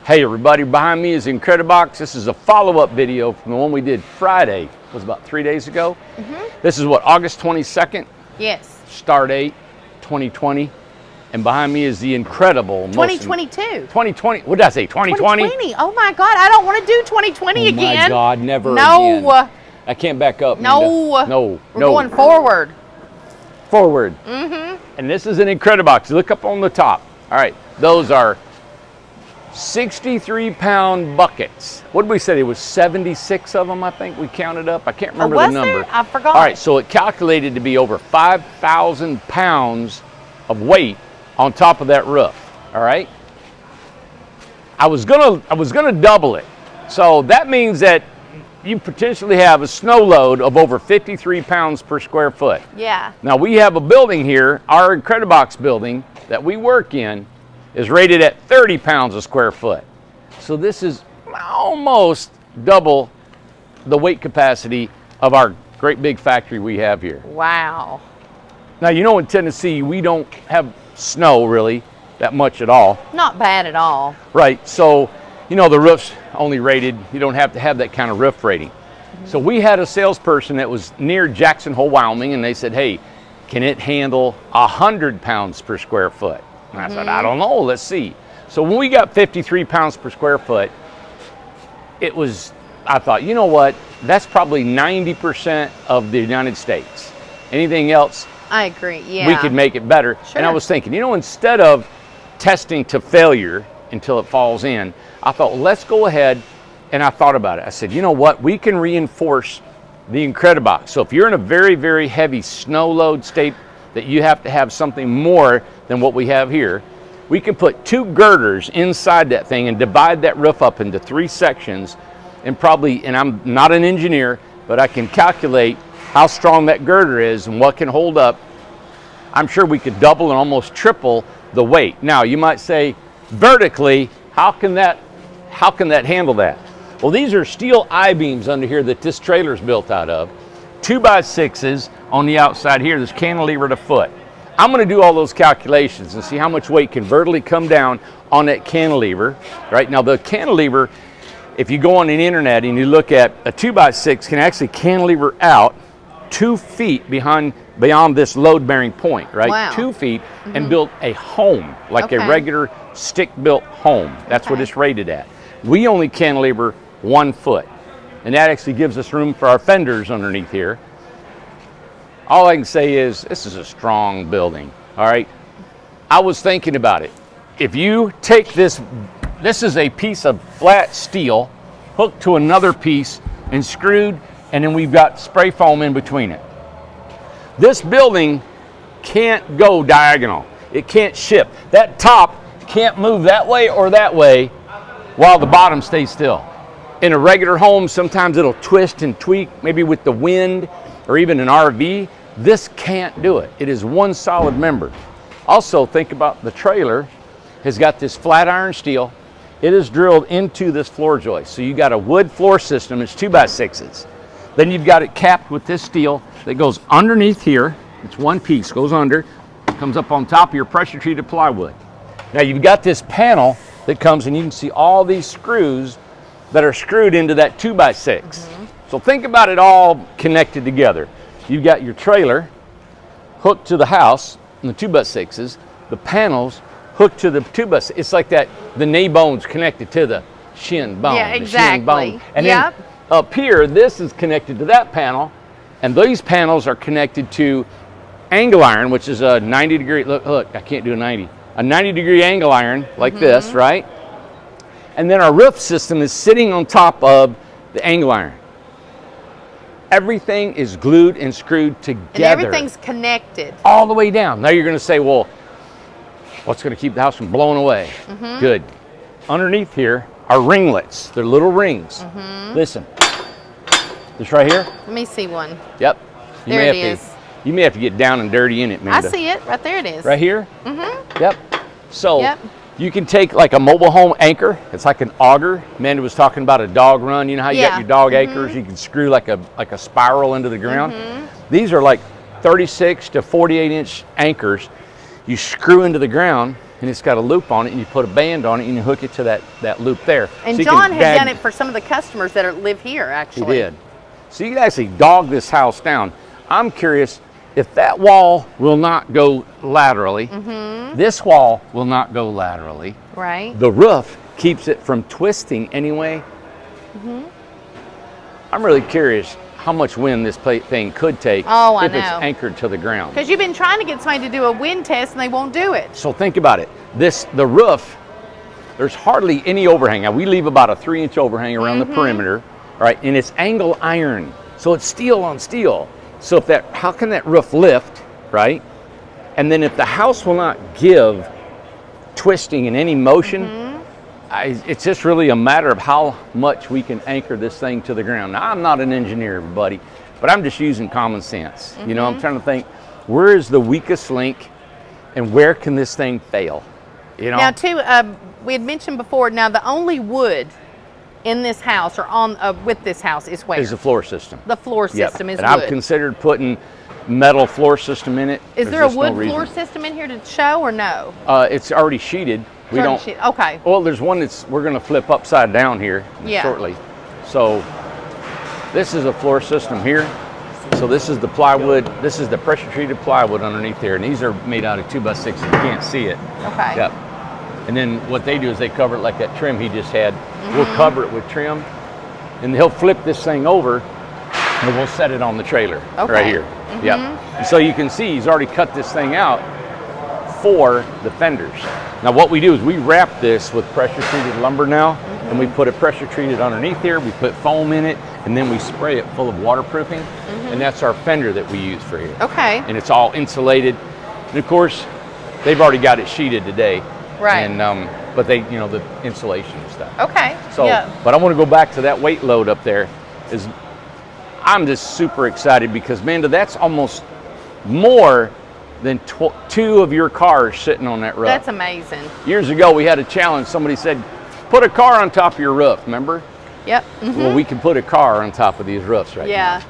Hey everybody, behind me is Incred-I-Box. This is a follow-up video from the one we did Friday. It was about 3 days ago. This is what, August 22nd? Yes. Start date, 2020. And behind me is the incredible 2022. 2020. What did I say? 2020? 2020. Oh my God, I don't want to do 2020 again. Oh my God, never no. again. I can't back up. No. Minda. No. We're going forward. Forward. And this is an Incred-I-Box. Look up on the top. All right, those are 63-pound buckets. What did we say? There was 76 of them, I think we counted up. I can't remember the number. There? I forgot. All right, so it calculated to be over 5,000 pounds of weight on top of that roof. All right. I was gonna double it. So that means that you potentially have a snow load of over 53 pounds per square foot. Yeah. Now we have a building here, our Incred-I-Box building that we work in is rated at 30 pounds a square foot. So this is almost double the weight capacity of our great big factory we have here. Wow. Now, you know, in Tennessee, we don't have snow really that much at all. Not bad at all. Right, so, you know, the roof's only rated, you don't have to have that kind of roof rating. So we had a salesperson that was near Jackson Hole, Wyoming, and they said, hey, can it handle 100 pounds per square foot? And I said, I don't know, let's see. So when we got 53 pounds per square foot, I thought, you know what, that's probably 90% of the United States. Anything else, I agree, yeah. we could make it better. Sure. And I was thinking, you know, instead of testing to failure until it falls in, I thought, well, let's go ahead, and I thought about it. I said, you know what, we can reinforce the Incred-I-Box. So if you're in a very, very heavy snow load state that you have to have something more than what we have here, we can put 2 girders inside that thing and divide that roof up into 3 sections, and probably, and I'm not an engineer, but I can calculate how strong that girder is and what can hold up. I'm sure we could double and almost triple the weight. Now you might say, vertically, how can that handle that? Well, these are steel I-beams under here that this trailer is built out of. 2x6s on the outside here, this cantilever to foot. I'm gonna do all those calculations and see how much weight can vertically come down on that cantilever. Right now, the cantilever, if you go on the internet and you look at a 2x6, can actually cantilever out 2 feet beyond this load-bearing point, right? Wow. 2 feet, and build a home, like a regular stick-built home. That's what it's rated at. We only cantilever 1 foot, and that actually gives us room for our fenders underneath here. All I can say is, this is a strong building, all right? I was thinking about it. If you take this is a piece of flat steel hooked to another piece and screwed, and then we've got spray foam in between it. This building can't go diagonal. It can't shift. That top can't move that way or that way while the bottom stays still. In a regular home, sometimes it'll twist and tweak, maybe with the wind or even an RV. This can't do it. It is one solid member. Also, think about the trailer has got this flat iron steel. It is drilled into this floor joist. So you got a wood floor system, it's 2x6s. Then you've got it capped with this steel that goes underneath here. It's one piece, goes under, comes up on top of your pressure treated plywood. Now you've got this panel that comes, and you can see all these screws that are screwed into that 2x6. So think about it all connected together. You've got your trailer hooked to the house and the 2x6s, the panels hooked to the 2x6. It's like that, the knee bone's connected to the shin bone. Yeah, the shin bone. exactly. And then up here, this is connected to that panel, and these panels are connected to angle iron, which is a 90-degree, look, I can't do a 90-degree angle iron like this, right? And then our roof system is sitting on top of the angle iron. Everything is glued and screwed together. And everything's connected. All the way down. Now you're gonna say, well, what's gonna keep the house from blowing away? Good. Underneath here are ringlets. They're little rings. Listen, this right here. Let me see one. Yep. There it is. You may have to get down and dirty in it, Amanda. I see it. Right there it is. Right here? Yep. So Yep. you can take like a mobile home anchor. It's like an auger. Amanda was talking about a dog run. You know how you got your dog anchors? You can screw like a spiral into the ground. These are like 36 to 48 inch anchors. You screw into the ground and it's got a loop on it, and you put a band on it, and you hook it to that loop there. And so John had done it for some of the customers that live here, actually. He did. So you can actually dog this house down. I'm curious, if that wall will not go laterally, this wall will not go laterally. Right. The roof keeps it from twisting anyway. I'm really curious how much wind this thing could take if it's anchored to the ground. Because you've been trying to get somebody to do a wind test and they won't do it. So think about it. The roof, there's hardly any overhang. Now we leave about a 3-inch overhang around the perimeter, right? And it's angle iron, so it's steel on steel. So how can that roof lift, right? And then if the house will not give twisting in any motion, it's just really a matter of how much we can anchor this thing to the ground. Now, I'm not an engineer, everybody, but I'm just using common sense. You know, I'm trying to think, where is the weakest link and where can this thing fail? You know? Now, too, we had mentioned before, now the only wood in this house or on with this house is where? Is the floor system. The floor system is and wood. I've considered putting metal floor system in it. Is there a wood floor system in here to show or no? It's already sheeted. We don't. Okay. Well, there's one we're going to flip upside down here shortly. So this is a floor system here. So this is the plywood. This is the pressure treated plywood underneath there, and these are made out of 2x6. You can't see it. Okay. Yep. And then what they do is they cover it like that trim he just had. We'll cover it with trim, and he'll flip this thing over, and we'll set it on the trailer right here. Yep. And so you can see he's already cut this thing out for the fenders. Now what we do is we wrap this with pressure treated lumber now, and we put it pressure treated underneath here. We put foam in it, and then we spray it full of waterproofing, and that's our fender that we use for here. Okay. And it's all insulated, and of course they've already got it sheeted today. Right. And but they, you know, the insulation and stuff. Okay. So, but I want to go back to that weight load up there. I'm just super excited because, Amanda, that's almost more than 2 of your cars sitting on that roof. That's amazing. Years ago, we had a challenge. Somebody said, put a car on top of your roof, remember? Yep. Well, we can put a car on top of these roofs right now.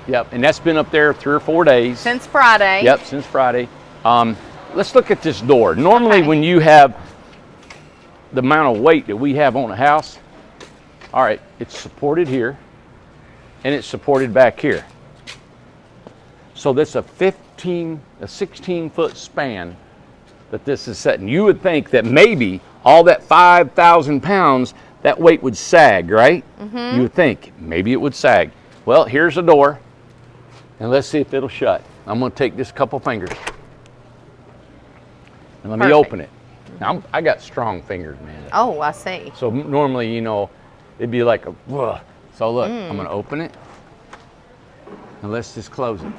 Yep, and that's been up there 3 or 4 days. Since Friday. Yep, since Friday. Let's look at this door. Normally when you have the amount of weight that we have on a house, all right, it's supported here and it's supported back here. So that's a 16-foot span that this is setting. You would think that maybe all that 5,000 pounds, that weight would sag, right? You would think maybe it would sag. Well, here's the door, and let's see if it'll shut. I'm going to take this couple fingers. And let me open it. Now, I got strong fingers, man. Oh, I see. So normally, you know, it'd be like a, whoa. So look, I'm gonna open it. And let's just close it.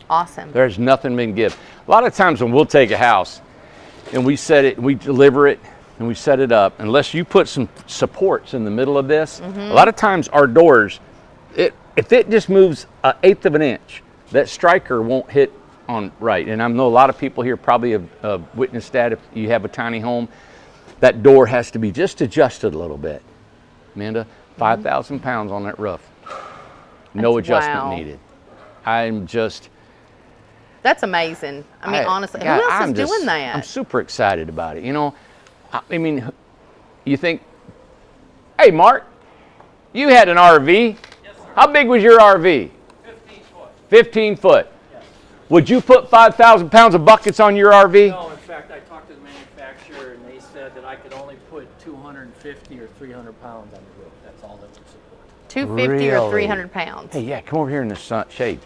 Awesome. There's nothing been give. A lot of times when we'll take a house and we set it, we deliver it, and we set it up, unless you put some supports in the middle of this, a lot of times our doors, if it just moves 1/8 of an inch, that striker won't hit on right. And I know a lot of people here probably have witnessed that. If you have a tiny home, that door has to be just adjusted a little bit. Amanda, 5,000 pounds on that roof. No adjustment needed. That's amazing. I mean, honestly, who else is doing that? I'm super excited about it. You know, I mean, you think, hey, Mark, you had an RV. Yes, sir. How big was your RV? 15 foot. 15 foot. Yes. Would you put 5,000 pounds of buckets on your RV? No, in fact, I talked to the manufacturer, and they said that I could only put 250 or 300 pounds on the roof. That's all that would support. 250 or Really? 300 pounds. Hey, yeah, come over here in the shade.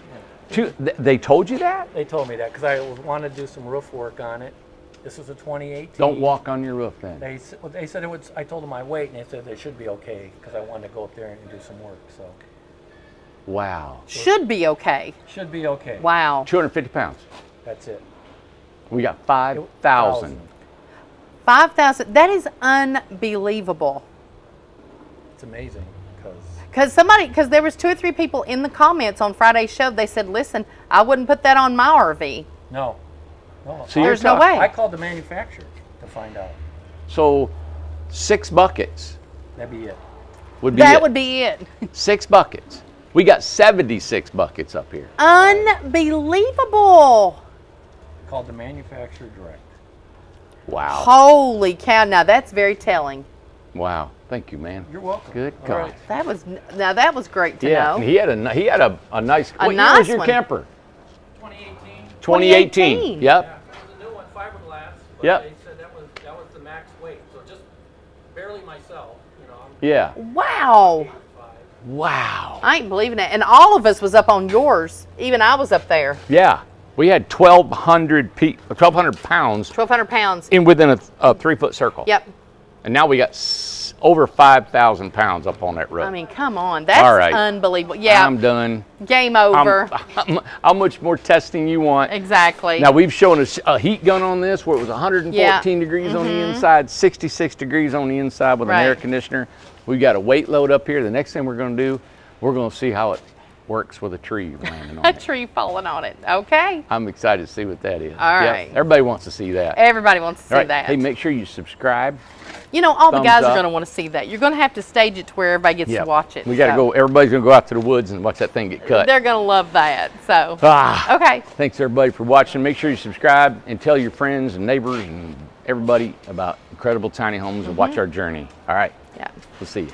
They told you that? They told me that because I wanted to do some roof work on it. This was a 2018. Don't walk on your roof then. They said it would. I told them my weight, and they said they should be okay because I wanted to go up there and do some work. So Wow. Should be okay. should be okay. Wow. 250 pounds. That's it. We got 5,000. 5,000. That is unbelievable. It's amazing Because there was 2 or 3 people in the comments on Friday's show. They said, "Listen, I wouldn't put that on my RV." no. So There's no way. I called the manufacturer to find out. So 6 buckets That'd be it. would be That it. would be it. 6 buckets. We got 76 buckets up here. Unbelievable. called the manufacturer direct. Wow. Holy cow! Now that's very telling. Wow. Thank you, man. You're welcome. Good All God. right. That was great to Yeah, know. and he had a nice. What year nice was your one. camper? 2018. 2018. Yep. Yeah, it was a new one, fiberglass. But Yep. they said that was the max weight. So just barely myself, you know. I'm Yeah. Wow. 5'5". Wow. I ain't believing it. And all of us was up on yours. Even I was up there. Yeah. We had 1,200 pounds 1,200 pounds. in within a 3-foot circle. Yep. And now we got over 5,000 pounds up on that rope. I mean, come on. That's All right. unbelievable. Yeah. I'm done. Game over. How much more testing you want? Exactly. Now we've shown a heat gun on this where it was 114 Yeah. degrees on the inside, 66 degrees on the inside with an air Right. conditioner. We got a weight load up here. The next thing we're going to do, we're going to see how it works with a tree landing on A it. tree falling on it. Okay. I'm excited to see what that is. All Yep, right. everybody wants to see that. Everybody wants to see All right. that. Hey, make sure you subscribe. You know, all the thumbs guys up. are going to want to see that. You're going to have to stage it to where everybody gets Yep. to watch it. We got to so. go. Everybody's going to go out to the woods and watch that thing get cut. They're going to love that. So, Ah. okay. Thanks everybody for watching. Make sure you subscribe and tell your friends and neighbors and everybody about Incredible Tiny Homes and watch our journey. All right. Yeah. We'll see you.